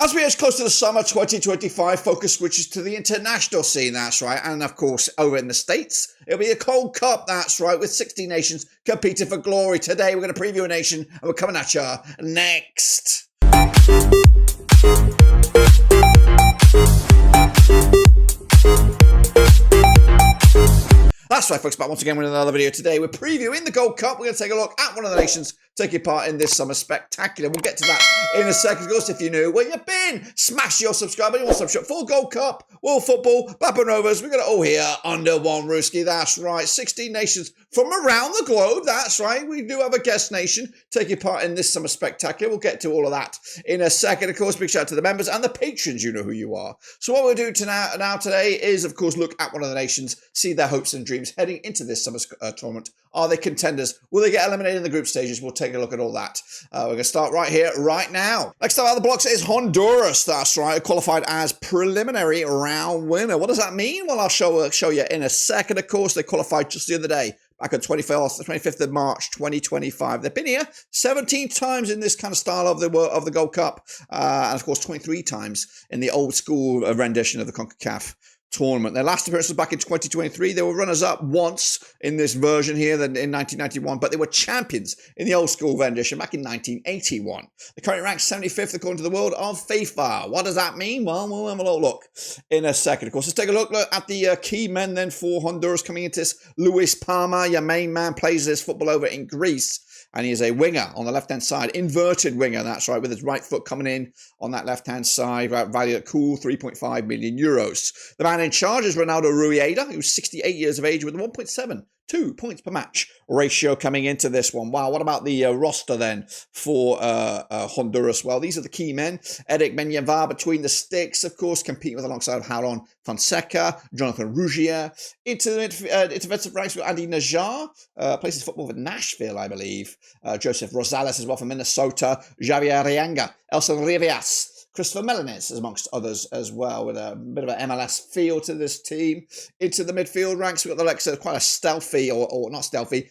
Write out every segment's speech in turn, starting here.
As we edge close to the summer 2025, focus switches to the international scene, that's right. And of course, over in the States, it'll be a Gold Cup, that's right, with 16 nations competing for glory. Today, we're going to preview a nation, and we're coming at you next. That's right, folks, but once again, we're in another video today. We're previewing the Gold Cup. We're going to take a look at one of the nations taking part in this summer spectacular. We'll get to that in a second. Of course, if you're new, where you been? Smash your subscribe button. You want subscribe for Gold Cup, World Football, Blackburn Rovers. We've got it all here under one Rooski. That's right, 16 nations from around the globe. That's right. We do have a guest nation taking part in this summer spectacular. We'll get to all of that in a second. Of course, big shout out to the members and the patrons. You know who you are. So what we'll do today is, of course, look at one of the nations, see their hopes and dreams heading into this summer tournament. Are they contenders? Will they get eliminated in the group stages? We'll take a look at all that. We're going to start right here, right now. Next up out of the blocks is Honduras. That's right, qualified as preliminary round winner. What does that mean? Well, I'll show you in a second. Of course, they qualified just the other day, back on 25th of March 2025. They've been here 17 times in this kind of style of the Gold Cup, and of course 23 times in the old school rendition of the Concacaf tournament. Their last appearance was back in 2023. They were runners-up once in this version here in 1991, but they were champions in the old school rendition back in 1981. They're currently ranked 75th according to the world of FIFA. What does that mean? Well, we'll have a little look in a second. Of course, let's take a look at the key men then for Honduras coming into this. Luis Palma, your main man, plays this football over in Greece. And he is a winger on the left-hand side, inverted winger, that's right, with his right foot coming in on that left-hand side, valued at cool 3.5 million euros. The man in charge is Ronaldo Rueda, who's 68 years of age with 1.72 points per match ratio coming into this one. Wow, what about the roster then for Honduras? Well, these are the key men. Eric Menyavar between the sticks, of course, competing with alongside Jalon Fonseca, Jonathan Rougier. Into the defensive ranks with Andy Najar, plays his football with Nashville, I believe. Joseph Rosales as well from Minnesota. Javier Rianga, Elson Rivias, Christopher Melanez, amongst others as well, with a bit of an MLS feel to this team. Into the midfield ranks, we've got the Alexa, quite a stealthy, or not stealthy,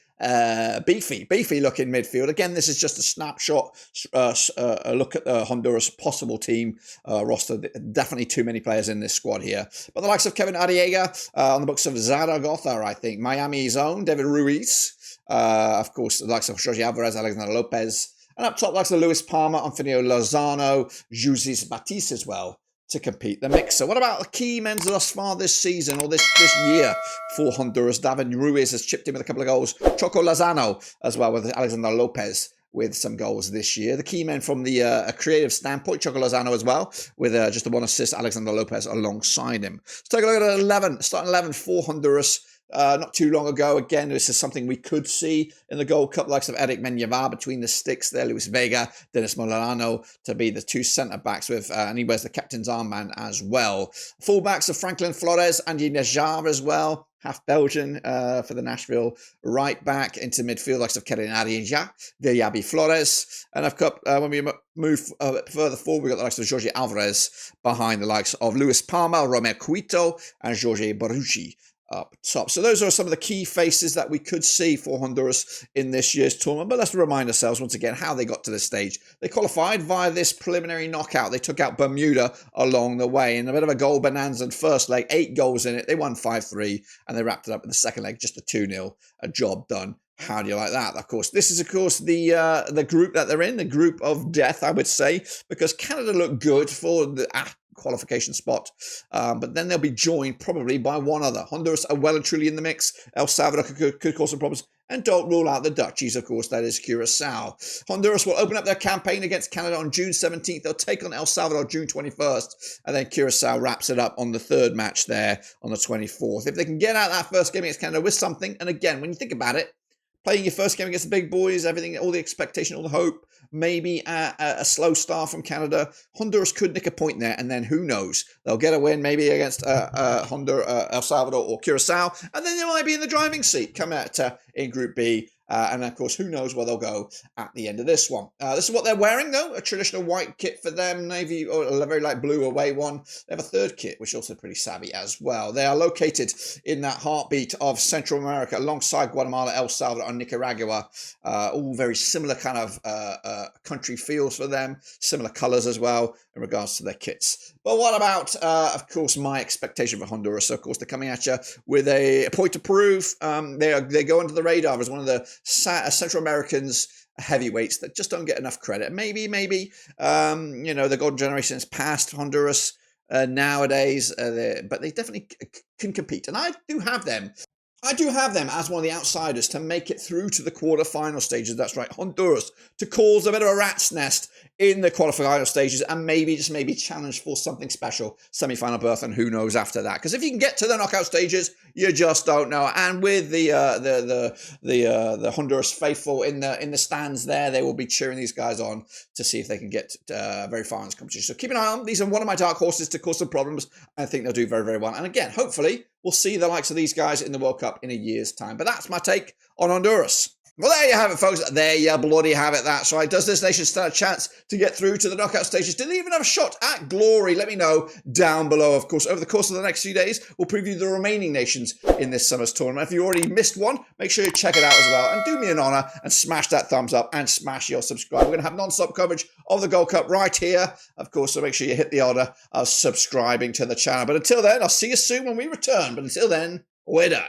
beefy looking midfield. Again, this is just a snapshot, a look at the Honduras possible team roster. Definitely too many players in this squad here. But the likes of Kevin Arriaga, on the books of Zaragoza, I think. Miami's own, David Ruiz. Of course, the likes of Jorge Alvarez, Alexander Lopez. And up top, likes of Luis Palma, Antonio Lozano, Jesus Batiste as well to compete the mix. So what about the key men thus far this season or this year for Honduras? David Ruiz has chipped in with a couple of goals. Choco Lozano as well with Alexander Lopez with some goals this year. The key men from the a creative standpoint, Choco Lozano as well, with just the one assist, Alexander Lopez alongside him. Let's take a look at starting 11 for Honduras. Not too long ago, again, this is something we could see in the Gold Cup, likes of Eric Menyavar between the sticks there, Luis Vega, Dennis Molano to be the two centre-backs with, and he wears the captain's armband as well. Full-backs of Franklin Flores, Andy Najar as well, half Belgian for the Nashville right back. Into midfield, likes of Kevin Arriaga, Villalbi Flores, and I've got, when we move further forward, we've got the likes of Jorge Alvarez behind the likes of Luis Palma, Romell Quioto, and Jorge Barucci up top. So those are some of the key faces that we could see for Honduras in this year's tournament. But let's remind ourselves once again how they got to this stage. They qualified via this preliminary knockout. They took out Bermuda along the way in a bit of a goal bonanza in first leg, 8 goals in it. They won 5-3 and they wrapped it up in the second leg, just a 2-0, a job done. How do you like that? Of course, this is, of course, the group that they're in, the group of death, I would say, because Canada looked good for the qualification spot, but then they'll be joined probably by one other. Honduras are well and truly in the mix. El Salvador could cause some problems. And don't rule out the Dutchies, of course, that is Curacao. Honduras will open up their campaign against Canada on June 17th. They'll take on El Salvador June 21st. And then Curacao wraps it up on the third match there on the 24th. If they can get out that first game against Canada with something, and again, when you think about it, playing your first game against the big boys, everything, all the expectation, all the hope, maybe a slow start from Canada. Honduras could nick a point there, and then who knows? They'll get a win maybe against El Salvador or Curacao, and then they might be in the driving seat, come out in Group B. And of course, who knows where they'll go at the end of this one. This is what they're wearing, though. A traditional white kit for them, navy or a very light blue away one. They have a third kit, which is also pretty savvy as well. They are located in that heartbeat of Central America, alongside Guatemala, El Salvador, and Nicaragua. All very similar kind of country feels for them, similar colors as well. in regards to their kits. But what about, of course, my expectation for Honduras? So, of course, they're coming at you with a point to prove. They go under the radar as one of the Central Americans heavyweights that just don't get enough credit. Maybe, the golden generation has passed Honduras nowadays, but they definitely can compete. And I do have them as one of the outsiders to make it through to the quarterfinal stages. That's right, Honduras, to cause a bit of a rat's nest in the quarterfinal stages and maybe challenge for something special, semi-final berth, and who knows after that. Because if you can get to the knockout stages, you just don't know. And with the Honduras faithful in the stands there, they will be cheering these guys on to see if they can get very far in this competition. So keep an eye on. These are one of my dark horses to cause some problems. I think they'll do very, very well. And again, hopefully, we'll see the likes of these guys in the World Cup in a year's time. But that's my take on Honduras. Well, there you have it, folks. There you bloody have it. That's right. Does this nation stand a chance to get through to the knockout stages? Do they even have a shot at glory? Let me know down below. Of course, over the course of the next few days, we'll preview the remaining nations in this summer's tournament. If you already missed one, make sure you check it out as well. And do me an honour and smash that thumbs up and smash your subscribe. We're going to have non-stop coverage of the Gold Cup right here, of course, so make sure you hit the order of subscribing to the channel. But until then, I'll see you soon when we return. But until then, we're done.